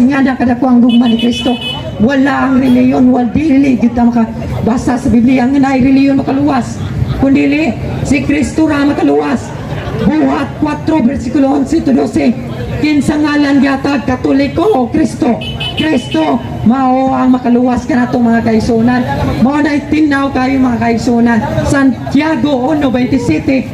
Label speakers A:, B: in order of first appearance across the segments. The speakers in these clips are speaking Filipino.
A: nga na kadako ang dugma ni Kristo. Wala ang reliyon, wala dili kita makabasa sa Biblia nga na reliyon makaluwas. Kundi si Kristo ra makaluwas. Buhat 4 versikulo 11 to 12. Kinsa ngalan yatag Katoliko o Kristo. Kristo mao ang makaluwas ka nato mga kaigsunan. Mao na itinaw kayo mga kaigsunan. Santiago 1:27.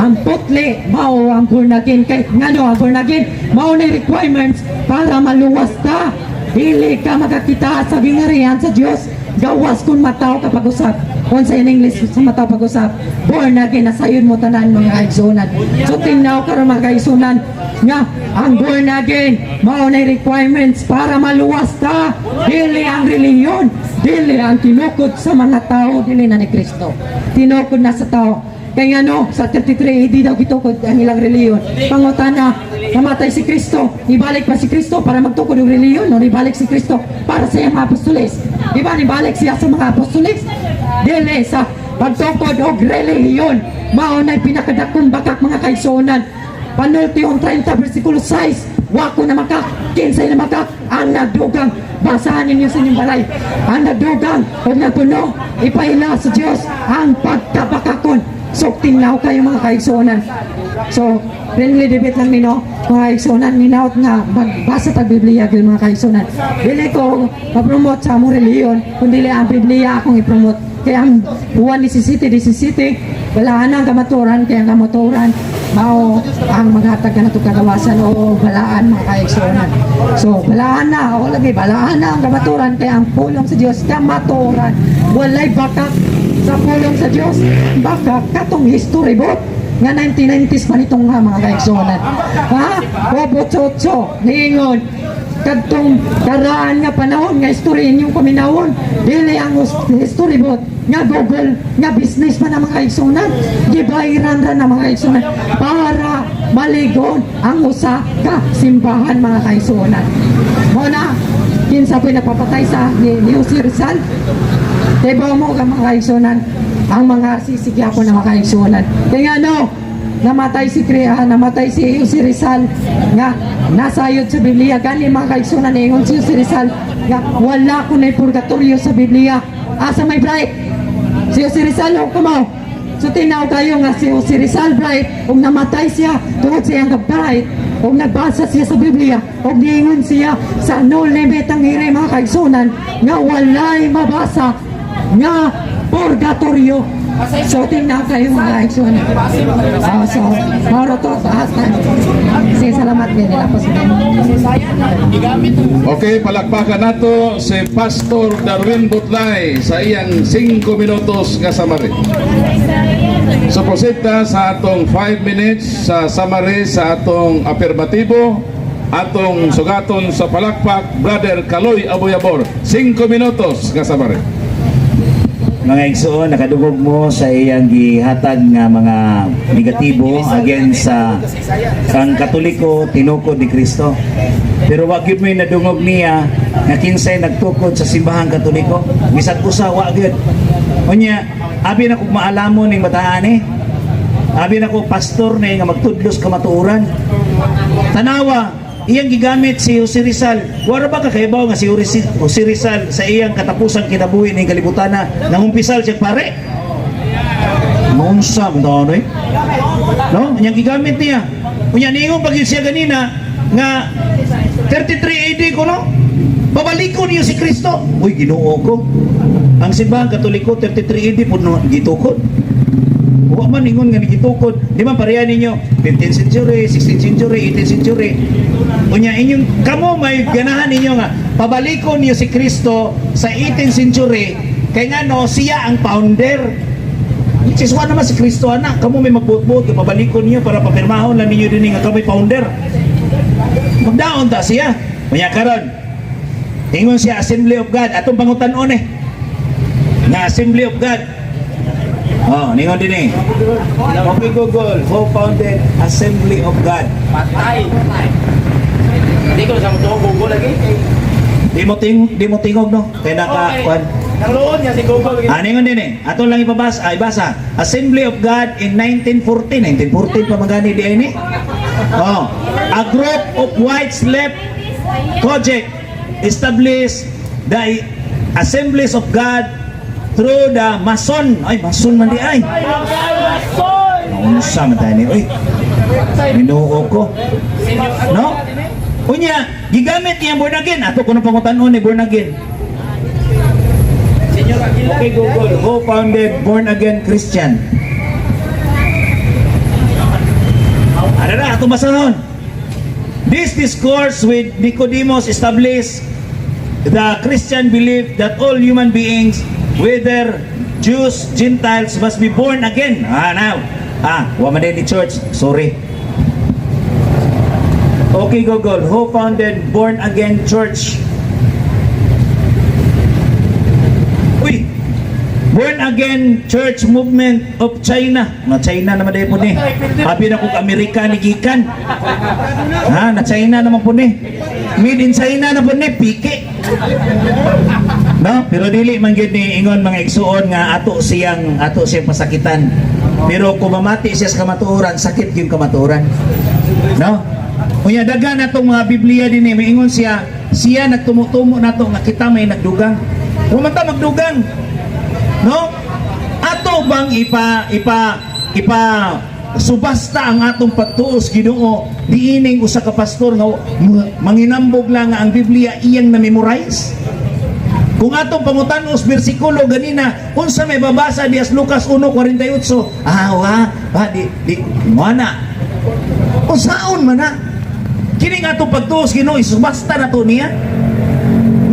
A: Ang putli mao ang born again. Kay ngano ang born again mao na requirements para maluwas ka. Dili ka makakita sa bingarihan sa Dios. Gawas kung mataw ka pag-usap. Kung sa in English sa mataw pag-usap. Born again na sayon mo tanan mga kaigsunan. So tinaw ka mga kaigsunan nga ang born again mao na requirements para maluwas ka. Dili ang reliyon, dili ang tinukod sa mga tao, dili na ni Kristo. Tinukod na sa tao. Kaya ano, sa 33 AD daw gitukod ang ilang reliyon. Pangutana, namatay si Kristo, ibalik pa si Kristo para magtukod ng reliyon, no? Ibalik si Kristo para sa mga apostoles. Diba, ibalik siya sa mga apostoles? Dili sa pagtukod og reliyon. Mao na pinakadakong bakak mga kaigsunan. Panultihong 30 versikulo 6. Wako na makak, kinsay na makak, ang nagdugang. Basahan ninyo sa inyong balay. Ang nagdugang, kung nagpuno, ipaila sa Diyos ang pagkabakakon. So, tinaw kayo mga kaigsunan. So, friendly debate lang nino, mga kaigsunan, ninaot nga, magbasa ta Biblia yung mga kaigsunan. Dili ko mapromote sa among reliyon, kundi ang Biblia akong ipromote. Kaya ang buwan 17, balaan ang kamaturan, kaya ang kamaturan, mao ang maghatag ka na ito kagawasan o balaan mga kaigsunan. So, balaan na, o lagi, balaan na ang kamaturan, kaya ang pulong sa Diyos, kamaturan, walay bakak sa pulong sa Diyos, baka katong history book nga 1990s pa nitong mga kaigsunan. Ha? Bobot-sotso, niingon, katong karaan nga panahon nga history inyong paminawon, dili ang history book nga Google, nga business pa na mga kaigsunan, gibayaran ra na mga kaigsunan para maligon ang usa ka simbahan mga kaigsunan. Muna, kinsa po napapatay sa ni Jose Rizal. Diba mo ka mga kaigsunan, ang mga sisigya ko na mga kaigsunan. Kaya ano, namatay si Jose Rizal, nga nasayod sa Biblia, gani mga kaigsunan, ingon si Jose Rizal, nga wala ko na purgatorio sa Biblia. Asa may bright? Si Jose Rizal, o kumaw. So tinaw kayo nga si Jose Rizal bright, kung namatay siya, tungod siya ang bright, kung nagbasa siya sa Biblia, o niingon siya sa no limit ang hiri mga kaigsunan, nga walay mabasa nga purgatorio. So tingnan kayo mga kaigsunan. So maro to bahas na. Sige, salamat din nila po sa
B: Okay, palakpakan nato si Pastor Darwin Butlay sa iyang 5 minutos nga summary. So proceed ta sa atong 5 minutes sa summary sa atong afirmatibo, atong sugaton sa palakpak, Brother Kaloy Abuyabor. 5 minutos nga summary.
C: Mga igsoon, nakadugog mo sa iyang gihatag nga mga negatibo against sa kang Katoliko tinukod ni Kristo. Pero wag gyud may nadungog niya nga kinsay nagtukod sa simbahan Katoliko. Bisag usa wa gyud. Unya, abi na kog maalamon ning bataan abi na ko pastor na nga magtudlos ka matuuran. Tanawa, iyang gigamit si Jose Rizal. Wala ba kakaibaw nga si Jose Rizal sa iyang katapusang kinabuhi ng kalibutan na nangumpisal siya pare? Maunsa mo daw eh? No? Iyang gigamit niya. Unya niyo pag siya ganina nga 33 AD ko no? Babalikon niyo si Kristo. Uy, Ginoo ko. Ang simbahan Katoliko 33 AD po no, gitukod. Wa man ingon nga gitukod. Di man pareha ninyo 15th century, 16th century, 18th century. Unya inyong kamo may ganahan ninyo nga pabalikon niyo si Kristo sa 18th century kay ngano siya ang founder. Which is naman si Kristo anak. Kamo may magbuot-buot pabalikon niyo para papirmahon lang ninyo din nga kamo founder. Magdaon ta siya. Unya karon ingon siya Assembly of God atong pangutan-on na Assembly of God. Oh, ningon din Okay, Google, who founded Assembly of God?
D: Patay. Hindi ko sa mo Google lagi.
C: Di mo tingog no? Kaya naka-kuan.
D: Nangloon niya si Google.
C: Ningon din Ato lang ibasa. Assembly of God in 1914. 1914 pa magani di ini. Oh, a group of whites left Project establish the Assemblies of God through the Mason. Ay, Mason man di ay. Naunsa man tayo ni. Uy, binuo ko. No? Unya, gigamit niya born again. Ato ko na pangutanon ni born again. Okay, Google. Who founded born again Christian? Ano na, ato masanon. This discourse with Nicodemus established the Christian belief that all human beings, whether Jews, Gentiles, must be born again. Now. Wama din ni church. Sorry. Okay, Google. Who founded born again church? Uy! Born again church movement of China. Na China naman din po ni. Habi na kung Amerika ni Gikan. Na China naman po ni. Made in China na po ni. Piki. No? Pero dili man gyud ni ingon mga igsuon nga ato siyang pasakitan. Pero kung mamati siya sa kamatuoran, sakit yung kamatuoran. No? Kunya dagan natong mga Biblia din ni maingon siya nagtumutumo nato nga kita may nagdugang. Kung man ta magdugang. No? Ato bang ipa subasta ang atong pagtuos Ginoo diining usa ka pastor nga manginambog lang nga ang Biblia iyang na-memorize? Kung atong pangutanos bersikulo ganina unsa may babasa dias Lucas 1:48 di mana unsaon man na kining atong pagtuos Ginoo isubasta nato niya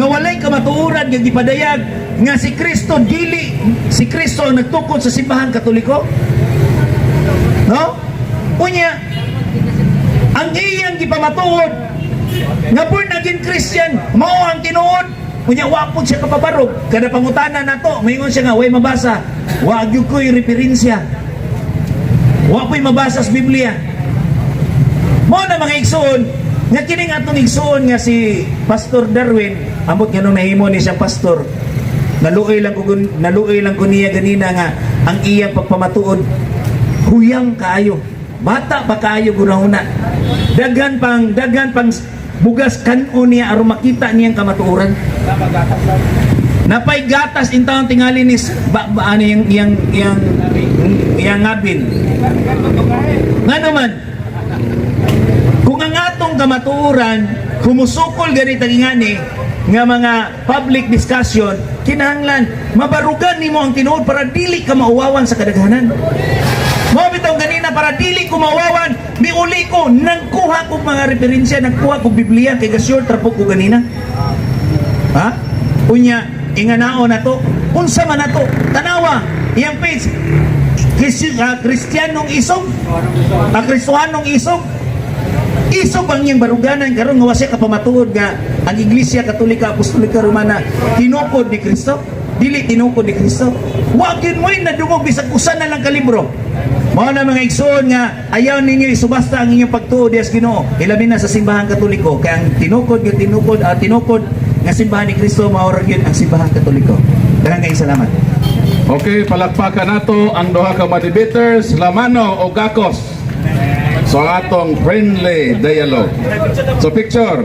C: nga walay kamatuoran nga gipadayag nga si Kristo ang nagtukod sa simbahan Katoliko. No? Unya ang iyang gipamatuod nga born again Christian mao ang tinuod. Unya wapod siya kapabarog kada pangutanan nato maingon siya nga way mabasa wa gyud ko'y referensya wa po'y mabasa sa Biblia. Mao na mga igsoon nga kining atong igsoon nga si Pastor Darwin amot nga nung nahimo ni siyang pastor naluoy lang ko niya ganina nga ang iyang pagpamatuod huyang kaayo bata pa kaayo gunahuna daghan pang bugas kanon niya aron makita niyang kamatuoran. Napay gatas in taon tingali ni ano yang ngabin. Nga naman kung ang atong kamatuoran kumusukol ganit ingani nga mga public discussion kinahanglan mabarugan nimo ang tinuod para dili ka mauwawan sa kadaghanan. Mao bitaw ganina para dili ko mawawan miuli ko nagkuha ko mga referensya nagkuha ko Biblia kay gasure trapo ko ganina. Unya inganao na to unsa man nato tanawa iyang page Kristiyanong isog Kristohanong isog isog ang iyang baruganan karon nga wasa ka pamatuod nga ang Iglesia Katolika Apostolika Romana tinukod ni Kristo dili tinukod ni Kristo wa gyud mo'y nadungog bisag usa na lang ka libro. Mao na mga igsoon nga ayaw ninyo isubasta ang inyong pagtuo dias Ginoo ilabi na sa simbahan Katoliko kay ang tinukod nga simbahan ni Kristo mao ra gyud ang simbahan Katoliko. Daghang kayong salamat.
B: Okay, palakpakan nato ang duha ka debaters, Lamano o Gakos. So atong friendly dialogue. So picture.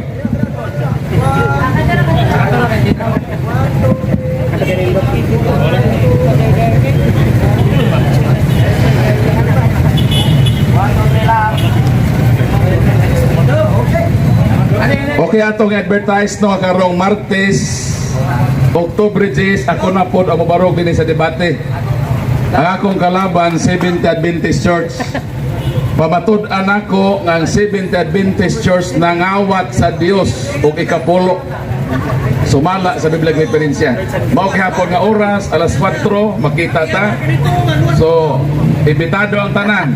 B: Okay atong advertise no karong Martes Oktubre 10 ako na pod ang mabarog din sa debate. Ang akong kalaban 70th Adventist Church. Pamatud-an ako nga ang 70th Adventist Church nangawat sa Dios ug ikapulo. Sumala sa Biblia referensya. Mao gihapon nga oras alas 4 makita ta. So imbitado ang tanan.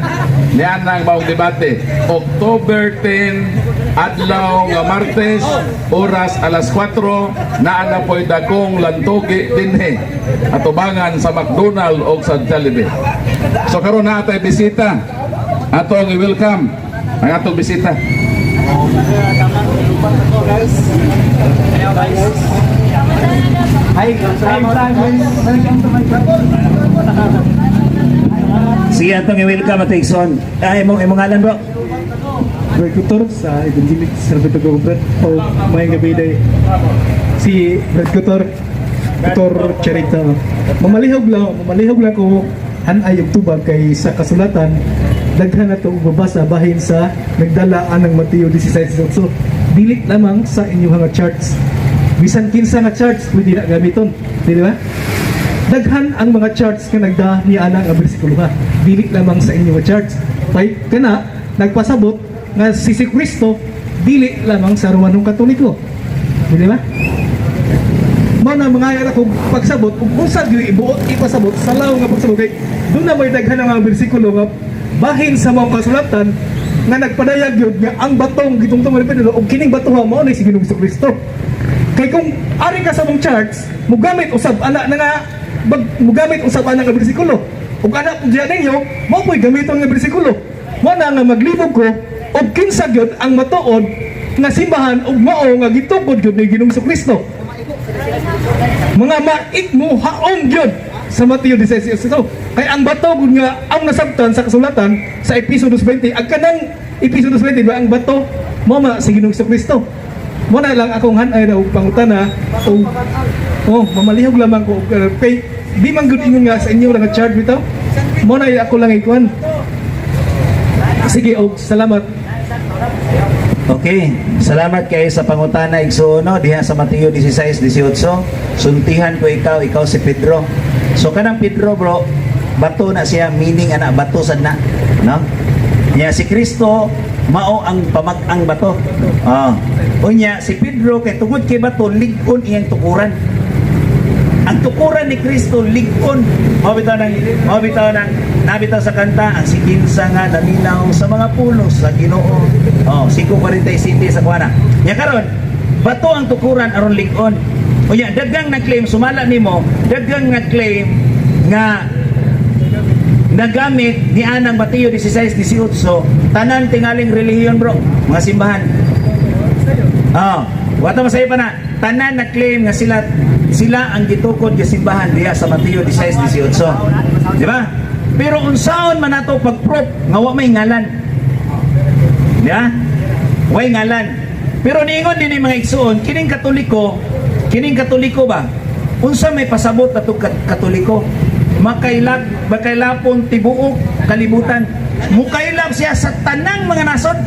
B: Niyan ang maong debate. October 10 adlaw nga Martes oras alas 4 naa na po'y dakong lantugi dinhi atubangan sa McDonald o sa Jollibee. So karon na atay bisita atong i-welcome ang atong bisita.
C: Sige atong i-welcome at Ikson. Ay imong ngalan bro.
E: Brad Couture sa Evangelic Salvador Gobret o may gabi day si Brad Couture Charita. Mamalihog lang ko anay og tubag kay sa kasulatan daghan na itong babasa bahin sa nagdalaan ng Mateo 16:8. Dili lamang sa inyong mga charts. Bisan kinsa nga charts pwede na gamiton, di ba? Daghan ang mga charts nga nagda niya nga bersikulo ha. Dili lamang sa inyong mga charts. Kay kana nagpasabot nga si Kristo dili lamang sa Romanong Katoliko. Di ba? Mao na mga kung pagsabot kung unsa gyud ibuot ipasabot sa law nga pagsabot kay doon na may daghan nga bersikulo nga bahin sa mga kasulatan nga nagpadayag yun nga ang batong gitong tumalit o kining batuha mo na si Ginoong Kristo. Kay kung ari ka sa mong charts, mugamit usab ana na nga mugamit usab ana nga bersikulo. Ug ana kung diyan ninyo, mo po'y gamiton nga bersikulo. Mo na nga maglibog ko og kinsa gyud ang matuod nga simbahan ug mao nga gitukod gyud ni Ginoong Kristo. Mga maikmo haom gyud sa Mateo 16:8. Kay ang bato gud nga ang nasabtan sa kasulatan sa Episodio 20, ang kanang Episodio 20 ba ang bato mo si Ginoong Kristo. Mo na lang akong hanay na pangutana o mamalihog lamang ko kay di man gud ingon nga sa inyo lang nga chart bitaw. Mo na ako lang ikuan. Sige og salamat.
C: Okay, salamat kayo sa pangutana igsuono diha sa Mateo 16:18. Suntihan ko ikaw si Pedro. So kanang Pedro bro, bato na siya, meaning anak bato sad na, no? Nya si Kristo mao ang pamag-ang bato. Unya si Pedro kay tungod kay bato lig-on iyang tukuran. Ang tukuran ni Kristo lig-on. Nabitaw sa kanta ang sikinsa nga naminaw sa mga pulos sa Ginoo. 5:47 sa kuana. Nya karon bato ang tukuran aron lig-on. Unya daghang nag-claim sumala nimo, daghang nag-claim nga nagamit ni anang Mateo 16:18 tanan tingaling relihiyon bro, mga simbahan. Wata masaya pa na tanan na-claim nga sila ang gitukod nga simbahan diha sa Mateo 16:18. Di ba? Pero unsaon man nato pag-proof nga wa may ngalan. Di ba? Way ngalan. Pero niingon din mga igsuon, kining Katoliko ba? Unsa may pasabot ato Katoliko? Makailapon tibuok kalibutan. Mukailap siya sa tanang mga nasod.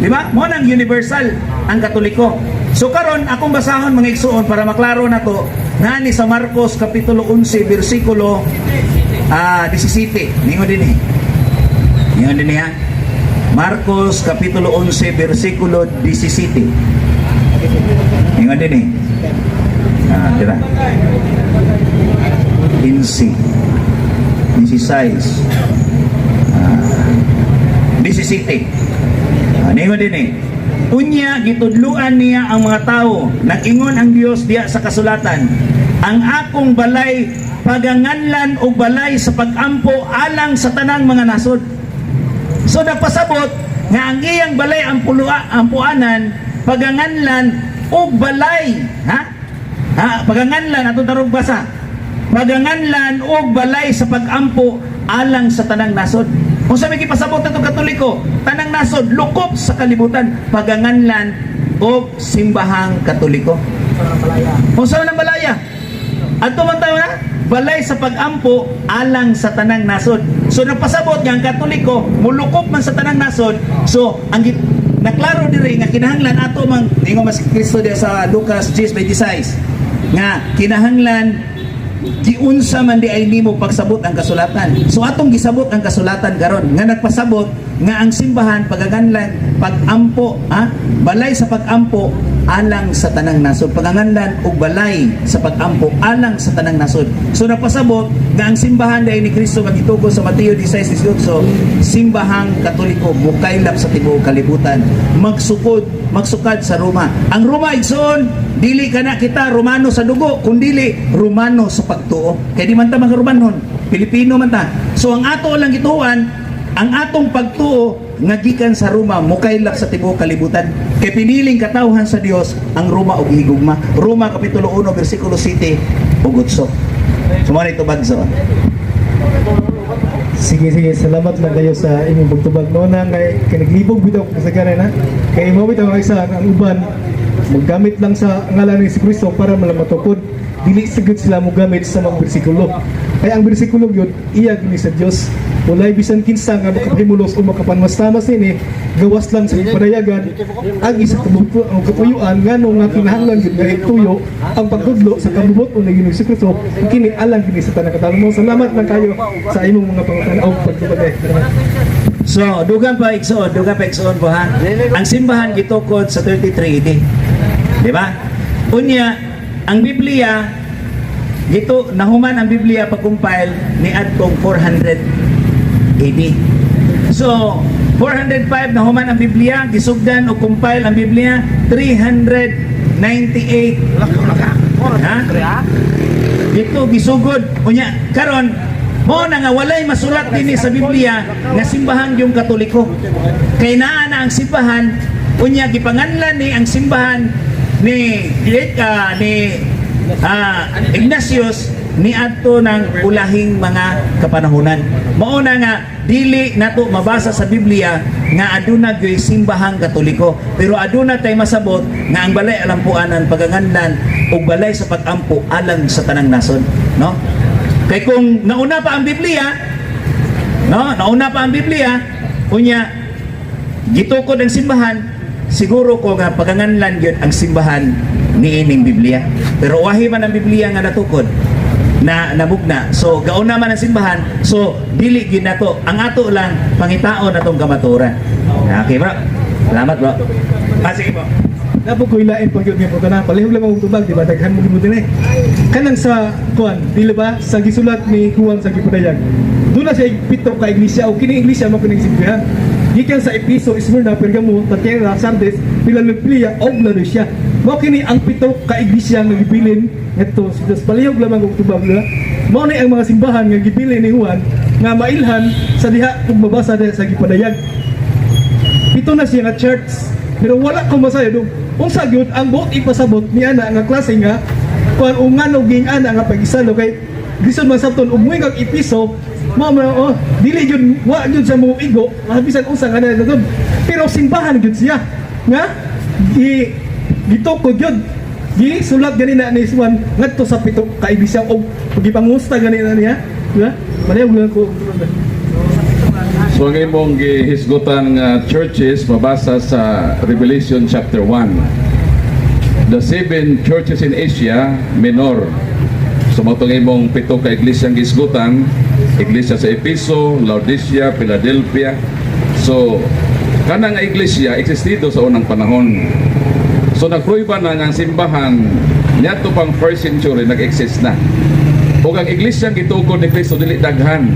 C: Di ba? Mo nang universal ang Katoliko. So karon akong basahon mga igsuon para maklaro na to nani sa Marcos kapitulo 11 bersikulo 17. Ningon din ha. Marcos kapitulo 11 bersikulo 17. Ningon din tira. 15 16 17. Ningon din Unya gitudluan niya ang mga tao. Nag-ingon ang Dios diya sa kasulatan, ang akong balay paganganlan o balay sa pag-ampo alang sa tanang mga nasod. So nagpasabot nga ang iyang balay ampuanan paganganlan o balay paganganlan atong tarong basa, paganganlan o balay sa pag-ampo alang sa tanang nasod. Kung sa may kipasabot na itong Katoliko, tanang nasod, lukop sa kalibutan, paganganlan o simbahang Katoliko. Kung saan ang balaya? At tumantaw na, balay sa pag-ampo alang sa tanang nasod. So nagpasabot nga ang Katoliko, mulukop man sa tanang nasod. So, ang naklaro diri nga kinahanglan ato mang ingon mas Kristo diya sa Lucas 10:26 nga kinahanglan giunsa man di ay nimo pagsabot ang kasulatan. So atong gisabot ang kasulatan karon nga nagpasabot nga ang simbahan paganganlan pag-ampo balay sa pag-ampo alang sa tanang nasod, paganganlan og balay sa pag-ampo alang sa tanang nasod. So nagpasabot nga ang simbahan dai ni Kristo nga gitugo sa Mateo 16:18 simbahang Katoliko mukaylap sa tibuok kalibutan, magsukad sa Roma. Ang Roma igsoon dili kana kita Romano sa dugo kundi Romano sa pagtuo. Kay di man ta mga Romanon, Pilipino man ta. So ang ato lang gituan, ang atong pagtuo nga gikan sa Roma mukaylap sa tibuok kalibutan. Kay piniling katawhan sa Dios ang Roma ug higugma. Roma kapitulo 1 bersikulo 7 ug 8. Sumari to bagso.
E: Sige, salamat lang kayo sa inyong pagtubag. Noon na, kanaglibog bitaw ko sa ganay na. Kaya mo bitaw isa ang uban, maggamit lang sa ngalan ni si Kristo para malamatupod. Dili sagad sila mo gamit sa mga bersikulo. Kaya ang bersikulo yun, iya gini sa Diyos. Walay bisan kinsa nga makapahimulos o makapanmastamas ini, gawas lang sa padayagan ang isa ang katuyuan nga nung nga kinahanglan yun nga ituyo ang pagkudlo sa kabubot o na Ginoong Kristo kini alang gini sa tanang katalmo. Salamat lang kayo sa imong mga pangutanaw pagtubag.
C: So, dugang pa igsoon po ha. Ang simbahan gitukod sa 33 AD. Di ba? Unya, ang Biblia, dito, nahuman ang Biblia pag-compile ni Adtong 400 AD. So, 405 nahuman ang Biblia, gisugdan o compile ang Biblia, 398. Ha? Dito, gisugod. Unya, karon mo na nga walay masulat din sa Biblia nga simbahan yung Katoliko. Kay naa na ang simbahan, unya gipanganlan ni ang simbahan ni Ignatius ni adto ng ulahing mga kapanahunan. Mauna nga dili nato mabasa sa Biblia nga aduna gyoy simbahang Katoliko, pero aduna tay masabot nga ang balay alampuanan paganganlan ug balay sa pag-ampo alang sa tanang nason, no? Kay kung nauna pa ang Biblia, no? Nauna pa ang Biblia, unya gitukod ang simbahan, siguro ko nga paganganlan gyud ang simbahan ni ining Biblia. Pero wahi man ang Biblia nga natukod na nabugna. So gaon naman ang simbahan. So dili gyud nato. Ang ato lang pangitaon atong kamaturan. Okay bro? Salamat bro. Sige po.
E: Napo ko ilain pag yun yung pagkana. Palihog lang ang tubag, di ba? Daghan mo din eh. Kanang sa kuan, dili ba? Sa gisulat ni Juan sa Gipudayag. Doon na siya pito ka iglesia o kini iglesia mo pinagsimpihan. Gikan sa Episo, Esmerna, Pergamo, Tatiana, Sardes, Philadelphia, og Laodicea. Mao kini ang pito ka iglesia nga gibilin ngadto sa Dios. Palihog lamang og tubag na. Mao ni ang mga simbahan nga gibilin ni Juan nga mailhan sa diha kung mabasa diha sa Gipudayag. Pito na siya nga church. Pero wala ko masaya do. Unsa gyud ang buot ipasabot ni ana nga klase nga kuan ungano ging ana nga pag-isalo kay Gison man sabton ug moy kag Episo mao dili gyud wa gyud sa mo igo mabisan unsa nga na gud. Pero simbahan gyud siya nga gitukod gyud sulat ganina ni Juan ngadto sa pito ka iglesia og pagipangusta ganina niya, di ba? Manayog lang ko.
B: So ang imong gihisgutan nga churches mabasa sa Revelation chapter 1. The 7 churches in Asia Minor. So matong imong pito ka iglesyang gihisgutan, iglesia sa Episo, Laodicea, Philadelphia. So kanang iglesia existido sa unang panahon. So nagpruiba na nga ang simbahan niadto pang 1st century nag-exist na. Ug ang iglesyang gitukod ni Kristo dili daghan.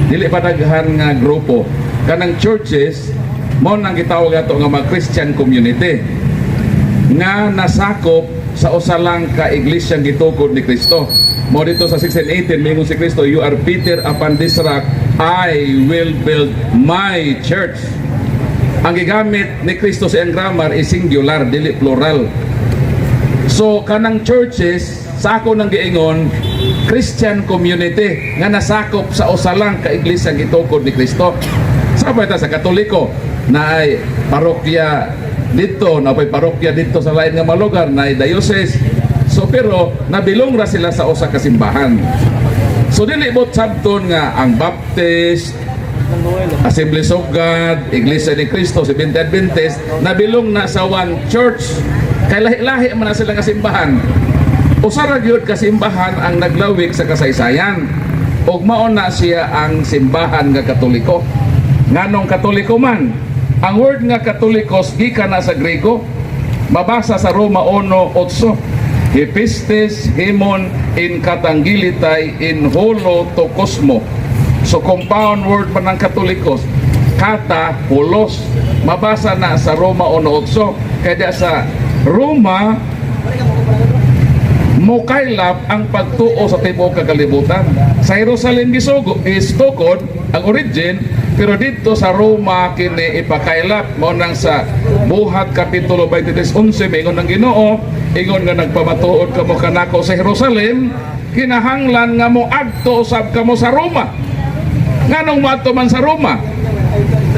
B: Dili pa daghan nga grupo. Kanang churches mo nang gitawag ato nga mga Christian community nga nasakop sa usa lang ka iglesyang gitukod ni Kristo. Mo dito sa 16:18 mingon si Kristo, "You are Peter, upon this rock I will build my church." Ang gigamit ni Kristo sa iyang grammar is singular, dili plural. So kanang churches sa ako nang giingon Christian community nga nasakop sa usa lang ka iglesia gitukod ni Kristo. Sa pata sa Katoliko na ay parokya dito, na ay parokya dito sa lain nga mga lugar, na ay diocese. So pero nabilong ra sila sa usa ka simbahan. So dili bot sabton nga ang Baptist, Assemblies of God, Iglesia ni Cristo, Seventh Adventist nabilong na sa one church. Kay lahi-lahi man na sila nga simbahan. Usara gyud kasimbahan ang naglawig sa kasaysayan. Ug mao na siya ang simbahan nga Katoliko. Nganong Katoliko man, ang word nga Katolikos gikan na sa Grego, mabasa sa Roma 1:8. Epistes hemon in katangilitai in holo to cosmo. So compound word pa ng Katolikos, kata, holos. Mabasa na sa Roma 1:8. Kaya sa Roma, mukaylap ang pagtuo sa tibuok kagalibutan. Sa Jerusalem gistukod ang origin, pero dito sa Roma kini ipakaylap. Mo nang sa Buhat kapitulo 23:11 ingon ng Ginoo, ingon nga nagpamatuod kamo kanako sa Jerusalem, kinahanglan nga mo adto usab kamo sa Roma. Nganong mato man sa Roma?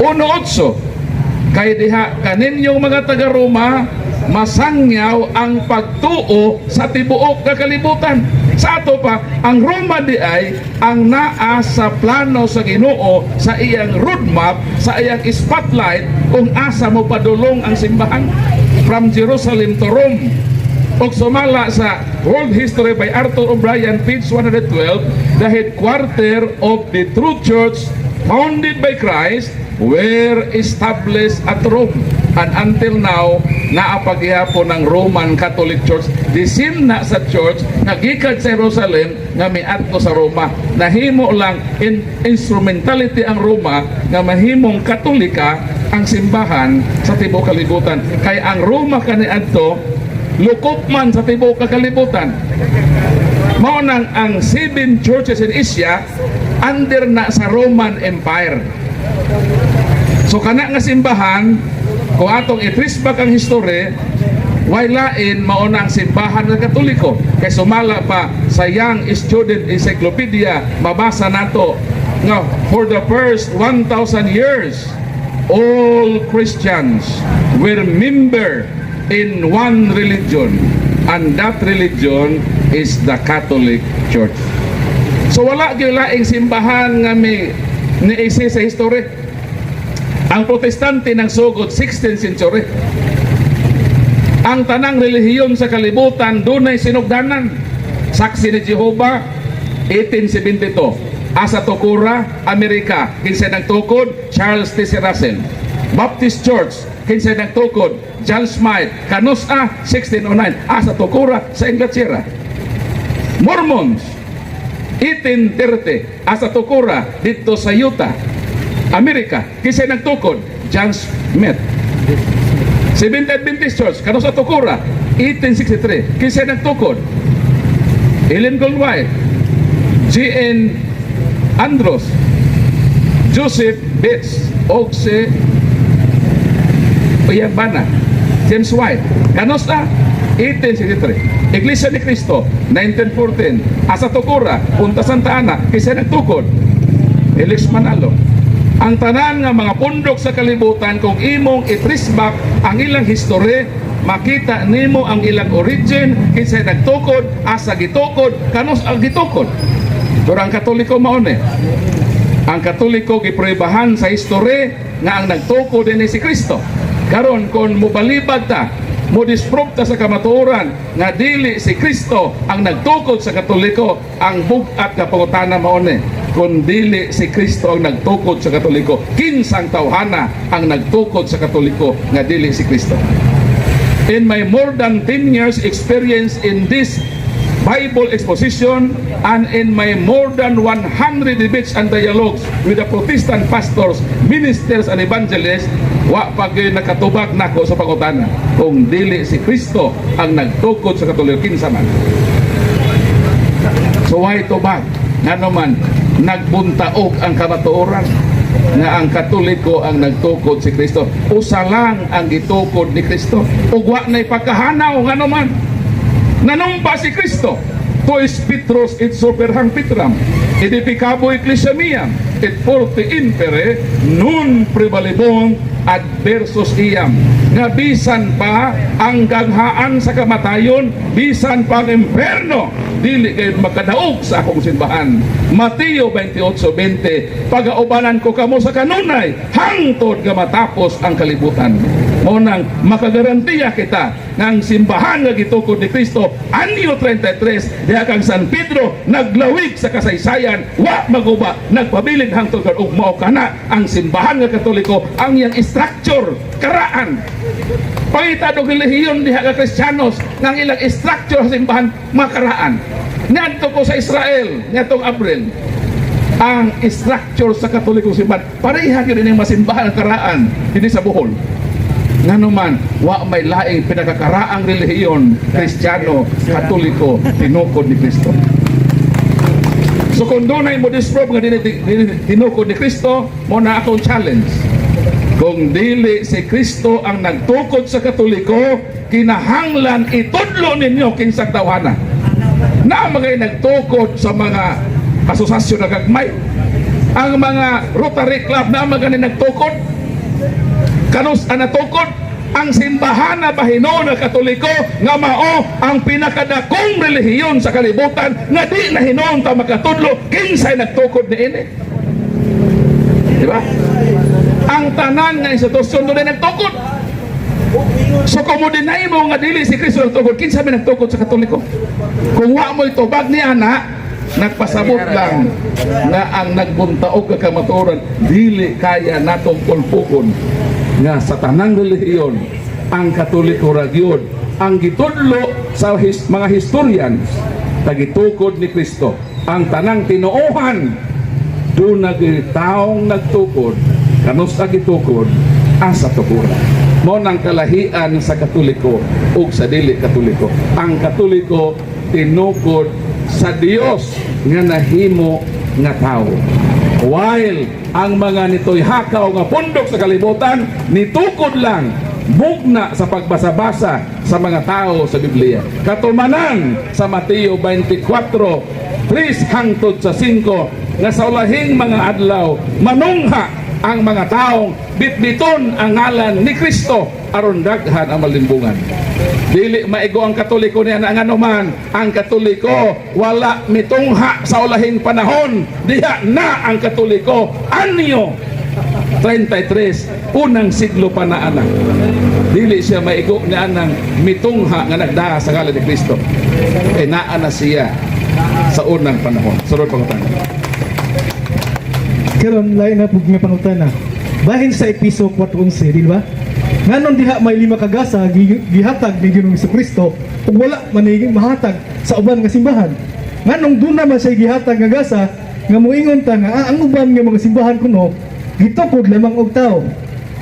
B: 1:8. Kay diha kaninyong mga taga Roma masangyaw ang pagtuo sa tibuok nga kalibutan. Sa ato pa, ang Roma di ay ang naa sa plano sa Ginoo, sa iyang roadmap, sa iyang spotlight kung asa mo padulong ang simbahan from Jerusalem to Rome. Og sumala sa World History by Arthur O'Brien, page 112, the headquarter of the true church founded by Christ were established at Rome. And until now, naapaghihapon ng Roman Catholic Church. Disin na sa church, nagikad sa Jerusalem, nga miadto sa Roma. Nahimo lang in instrumentality ang Roma, nga mahimong Katolika ang simbahan sa tibuok kalibutan. Kay ang Roma kaniadto, lukop man sa tibuok kalibutan. Mao nang ang 7 churches in Asia under na sa Roman Empire. So kana nga simbahan, kung atong i-trace back ang history, wailain mauna ang simbahan ng Katoliko. Kay sumala pa sa Young Student Encyclopedia, mabasa nato nga for the first 1,000 years, all Christians were member in one religion, and that religion is the Catholic Church. So wala gyud laing simbahan nga may niisi sa history. Ang Protestante ng sugod 16th century. Ang tanang relihiyon sa kalibutan dunay sinugdanan. Saksi ni Jehovah 1872. Asa Tokura, Amerika, kinsa nagtukod Charles T. C. Russell. Baptist Church, kinsa nagtukod John Smythe. Kanusa 1609. Asa Tokura sa Inglaterra. Mormons 1830. Asa Tokura dito sa Utah, Amerika. Kinsa nagtukod John Smith. Seventh Adventist Church kano sa Tokura 1863. Kinsa nagtukod Ellen Goldwhite, G.N. Andros, Joseph Bates, og si Oyabana, James White. Kano sa 1863. Iglesia ni Cristo 1914. Asa Tokura, Punta Santa Ana. Kinsa nagtukod Elix Manalo. Ang tanan nga mga pundok sa kalibutan, kung imong i-trace back ang ilang history, makita nimo ang ilang origin, kinsa nagtukod, asa gitukod, kanos ang gitukod. Pero ang Katoliko maone. Ang Katoliko gipruebahan sa history nga ang nagtukod din si Kristo. Karon kung mobalibad ta, mo disprove ta sa kamatuoran nga dili si Kristo ang nagtukod sa Katoliko, ang bugat nga pangutana maone. Kung dili si Kristo ang nagtukod sa Katoliko, kinsang tawhana ang nagtukod sa Katoliko nga dili si Kristo. In my more than 10 years experience in this Bible exposition and in my more than 100 debates and dialogues with the Protestant pastors, ministers and evangelists, wa pag nakatubag nako sa pangutana kung dili si Kristo ang nagtukod sa Katoliko, kinsa man. So why tubag? Nga naman, nagbuntaog ang kamatuoran nga ang Katoliko ang nagtukod si Kristo. Usa lang ang gitukod ni Kristo. Ug wa nay pagkahanaw nga naman. Nanumpa si Kristo. Tois Petros et superhang Petram. Edificabo ecclesia miam et forte impere nun prevalebong adversus iam. Nga bisan pa ang ganghaan sa kamatayon, bisan pa ang imperno, dili kayo makadaog sa akong simbahan. Mateo 28:20, pagaubanan ko kamo sa kanunay hangtod nga matapos ang kalibutan. Monang makagarantiya kita ng simbahan nga gitukod ni Kristo anyo 33 diha kang San Pedro naglawig sa kasaysayan, wa maguba, nagpabilin hangtod kan ug mao kana ang simbahan nga Katoliko, ang iyang structure karaan. Pangita do relihiyon diha ka Kristiyanos nang ilang structure sa simbahan makaraan. Ngadto ko sa Israel ngatong April, ang structure sa Katoliko simbahan pareha gyud ning masimbahan karaan dinhi sa Bohol. Nanuman, wa may laing pinagkakaraang relihiyon, Kristiyano, Katoliko, tinukod ni Kristo. So kung doon ay mo disprove nga tinukod ni Kristo, mo na akong challenge. Kung dili si Kristo ang nagtukod sa Katoliko, kinahanglan itudlo ninyo kinsang tawhana. Na mga nagtukod sa mga asosasyon na gagmay. ang mga Rotary Club na maganin nagtukod, kanus natukod, ang simbahan na bahino na Katoliko nga mao ang pinakadakong relihiyon sa kalibutan nga di na hinon ta makatudlo kinsay nagtukod ni ini. Di ba? Ang tanan nga institusyon doon ay nagtukod. So kung mo dinay mo nga dili si Kristo nagtukod, kinsa may nagtukod sa Katoliko? Kung wa mo itubag niya na, nagpasabot lang nga ang nagbuntaog ka kamaturan dili kaya natong pulpukon nga sa tanang relihiyon ang Katoliko ragyod ang gitudlo sa mga historians tagitukod ni Kristo. Ang tanang tinuohan doon taong nagtukod kanus nagitukod asa tukuran mo nang kalahian sa Katoliko ug sa dili Katoliko. Ang Katoliko tinukod sa Dios nga nahimo nga tao, while ang mga nito'y hakaw nga pundok sa kalibutan nitukod lang bugna sa pagbasa-basa sa mga tao sa Biblia. Katumanan sa Mateo 24:3 hangtod sa 5 nga sa ulahing mga adlaw manungha ang mga taong bitbiton ang ngalan ni Kristo aron daghan ang malimbungan. Dili maigo ang Katoliko niya na nga man ang Katoliko wala mitungha sa ulahing panahon. Diha na ang Katoliko anyo 33 unang siglo pa na anak. Dili siya maigo ni anang mitungha nga nagdaha sa ngalan ni Kristo. Kay naa na siya sa unang panahon. Sunod pangutana.
E: Karon lain na pug nga pangutana. Bahin sa Episo 4:11, di ba? Nganon diha may 5 kagasa gihatag ni Ginoong Kristo ug wala man mahatag sa uban nga simbahan. Nganong duna man siya gihatag nga gasa nga moingon ta nga ang uban nga mga simbahan kuno gitukod lamang og tao.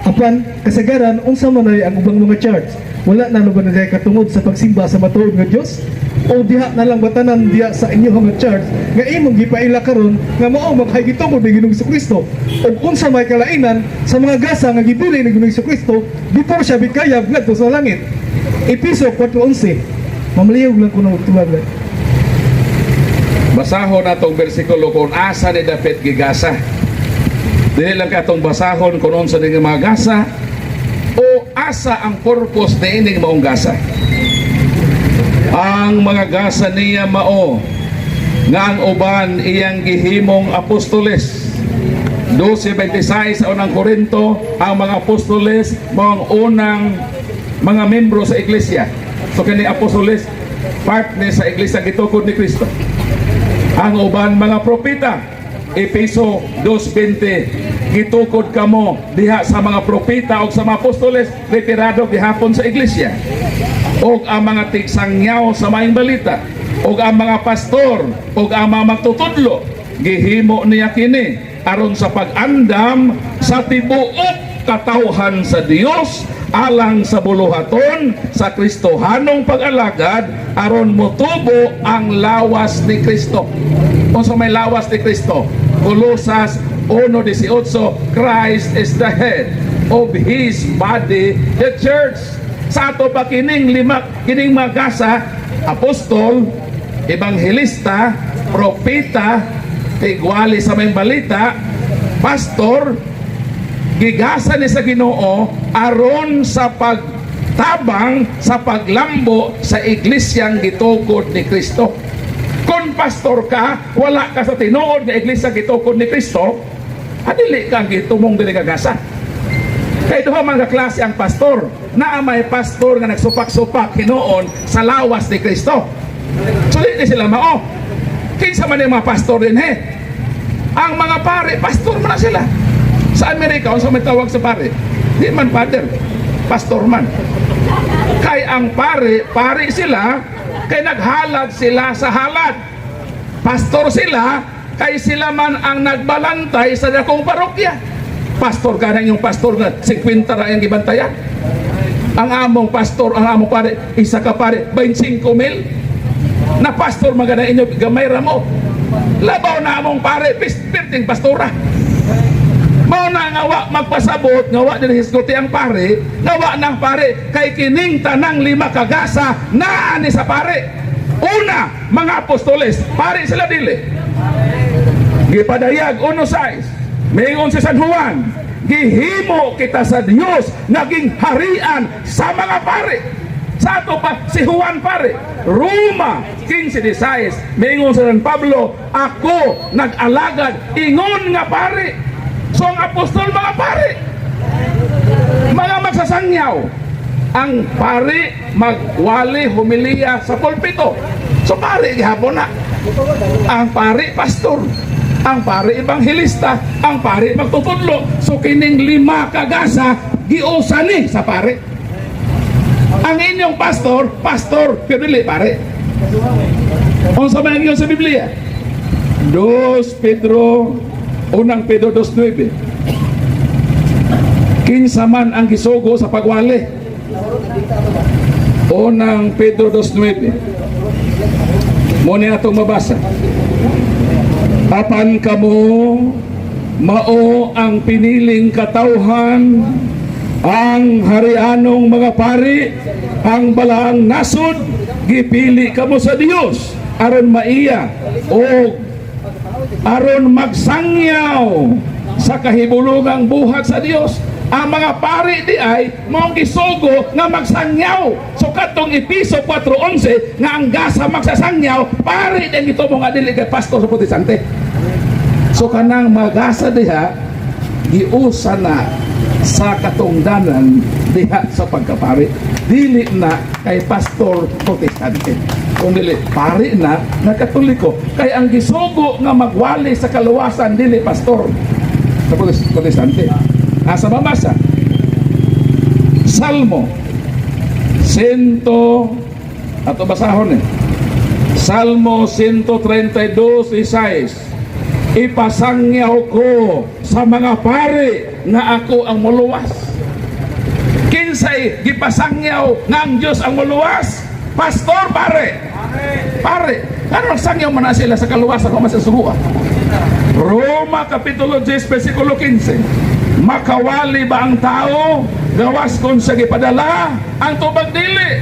E: Apan kasagaran unsa man ay ang ubang mga church? Wala na ba na katungod sa pagsimba sa matuod nga Dios? O diha na lang batanan diha sa inyong mga church nga imong gipaila karon nga mao maghagitukod ni Ginoong Kristo ug unsa may kalainan sa mga gasa nga gibili ni Ginoong Kristo before siya bikayab ngadto sa langit. Episo 4:11. Mamaliog lang kuno tubag.
B: Basahon natong bersikulo kung asa ni David gigasa. Dili lang katong basahon kung unsa ni mga gasa o asa ang purpose ni ining maong gasa. Ang mga gasa niya mao nga ang uban iyang gihimong apostoles. 12:26 sa unang Korinto, ang mga apostoles mao ang unang mga membro sa iglesia. So kini apostoles part ni sa iglesia gitukod ni Kristo. Ang uban mga propeta, Efeso 2:20, gitukod kamo diha sa mga propeta o sa mga apostoles retirado gihapon sa iglesia. O ang mga tigsangyaw sa maing balita, o ang mga pastor, o ang mga magtutudlo, gihimo niya kini aron sa pag-andam sa tibuok katawhan sa Dios alang sa buluhaton sa Kristohanong pag-alagad aron motubo ang lawas ni Kristo. Kung sa may lawas ni Kristo, Colosas 1:18, Christ is the head of His body, the church. Sa ato pa kining mga gasa, apostol, ebanghelista, propeta, tigwali sa may balita, pastor, gigasa ni sa Ginoo aron sa pagtabang sa paglambo sa iglesyang gitukod ni Kristo. Kung pastor ka, wala ka sa tinuod nga iglesia gitukod ni Kristo, adili kang gitumong dili ka gasa. Kaya ito mga klase ang pastor. Naa may pastor nga nagsupak-supak hinoon sa lawas ni Kristo. So di sila mao. Kinsa man yung mga pastor din ang mga pare, pastor man na sila. Sa Amerika, kung sa may tawag sa pare, di man father, pastor man. Kay ang pare sila, kay naghalad sila sa halad. Pastor sila, kay sila man ang nagbalantay sa dakong parokya. Pastor ka na yung pastor na 50 ra ang gibantayan. Ang among pastor, ang among pare, isa ka pare, 25,000. Na pastor magana inyo, gamay ra mo. Labaw na among pare, pirting pastora. Mao na ngawa magpasabot, ngawa din hisguti ang pare, ngawa ng pare, kay kining tanang 5 kagasa, naa ni sa pare. Una, mga apostoles, pare sila dili. Gipadayag 1:6. Mingon si San Juan, gihimo kita sa Dios naging harian sa mga pare. Sa ato pa si Juan pare. Roma 15:16. Mingon si San Pablo, ako nag-alagad ingon nga pare. So ang apostol mga pare, mga magsasangyaw. Ang pare magwali humiliya sa pulpito. So pare gihapon na. Ang pare pastor, ang pare ebanghelista, ang pare magtutudlo. So kining 5 kagasa giusani sa pare. Ang inyong pastor, pero dili pare. Unsa man ang sa Biblia? 2 Pedro 2:9. Kinsa man ang gisugo sa pagwali. 1 Pedro 2:9. Muna atong mabasa. Apan kamo mao ang piniling katawhan, ang harianong mga pari, ang balaang nasod, gipili kamo sa Dios aron maiya o aron magsangyaw sa kahibulungang buhat sa Dios. Ang mga pari di ay mong gisugo nga magsangyaw. So katong Episo 4:11 nga ang gasa magsasangyaw, pari din ito mga dili kay pastor sa Protestante. So kanang magasa diha giusa na sa katungdanan diha sa pagkapari, dili na kay pastor Protestante, kung dili pari na Katoliko. Kay ang gisugo nga magwali sa kaluwasan dili pastor sa Protestante. Asa mabasa? Salmo 100, ato basahon Salmo 132:6. Ipasangyaw ko sa mga pare nga ako ang muluwas. Kinsay gipasangyaw nga ang Dios ang muluwas? Pastor pare. Pare. Ano sangyaw man na sila sa kaluwasan o masasuguan? Roma Kapitulo 10 versikulo 15. Makawali ba ang tao gawas kung sa gipadala ang tubag dili?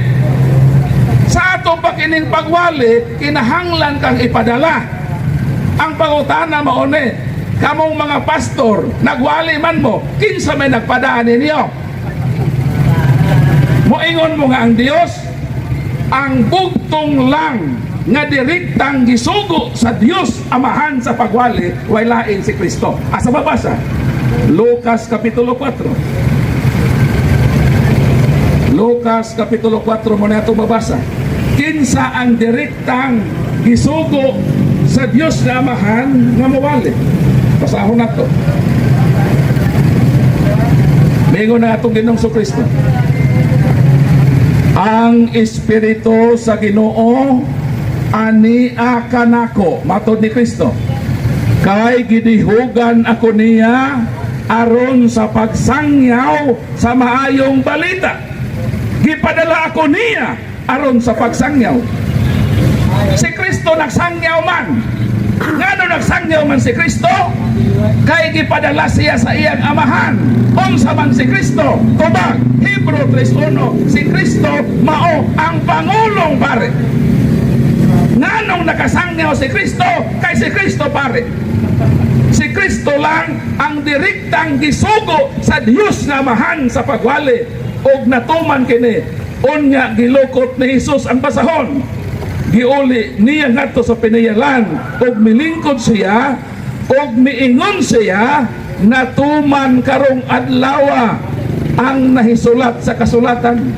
B: Sa ato pa kining pagwali kinahanglan kang ipadala. Ang pangutana maone, kamong mga pastor nagwali man mo, kinsa may nagpadaan ninyo? Moingon mo nga ang Dios ang bugtong lang nga direktang gisugo sa Dios Amahan sa pagwali way lain si Kristo. Asa babasa? Lucas Kapitulo 4. Lucas Kapitulo 4 mo na ito babasa. Kinsa ang direktang gisugo sa Dios na Amahan nga mawali. Basahon na ito. Mingon na itong Ginoong Kristo. Ang Espiritu sa Ginoo ania kanako, matod ni Kristo, kay gidihugan ako niya aron sa pagsangyaw sa maayong balita. Gipadala ako niya aron sa pagsangyaw. Si Kristo nagsangyaw man. Ngano nagsangyaw man si Kristo? Kay gipadala siya sa iyang Amahan. Unsa man si Kristo? Tubag Hebrew 3:1, si Kristo mao ang pangulong pare. Nganong nakasangyaw si Kristo? Kay si Kristo pare. Si Kristo lang ang direktang gisugo sa Dios na Amahan sa pagwali. Og natuman kini unya gilukot ni Jesus ang basahon. Giuli niya ngadto sa pinayalan og milingkod siya og miingon siya natuman karong adlaw ang nahisulat sa kasulatan.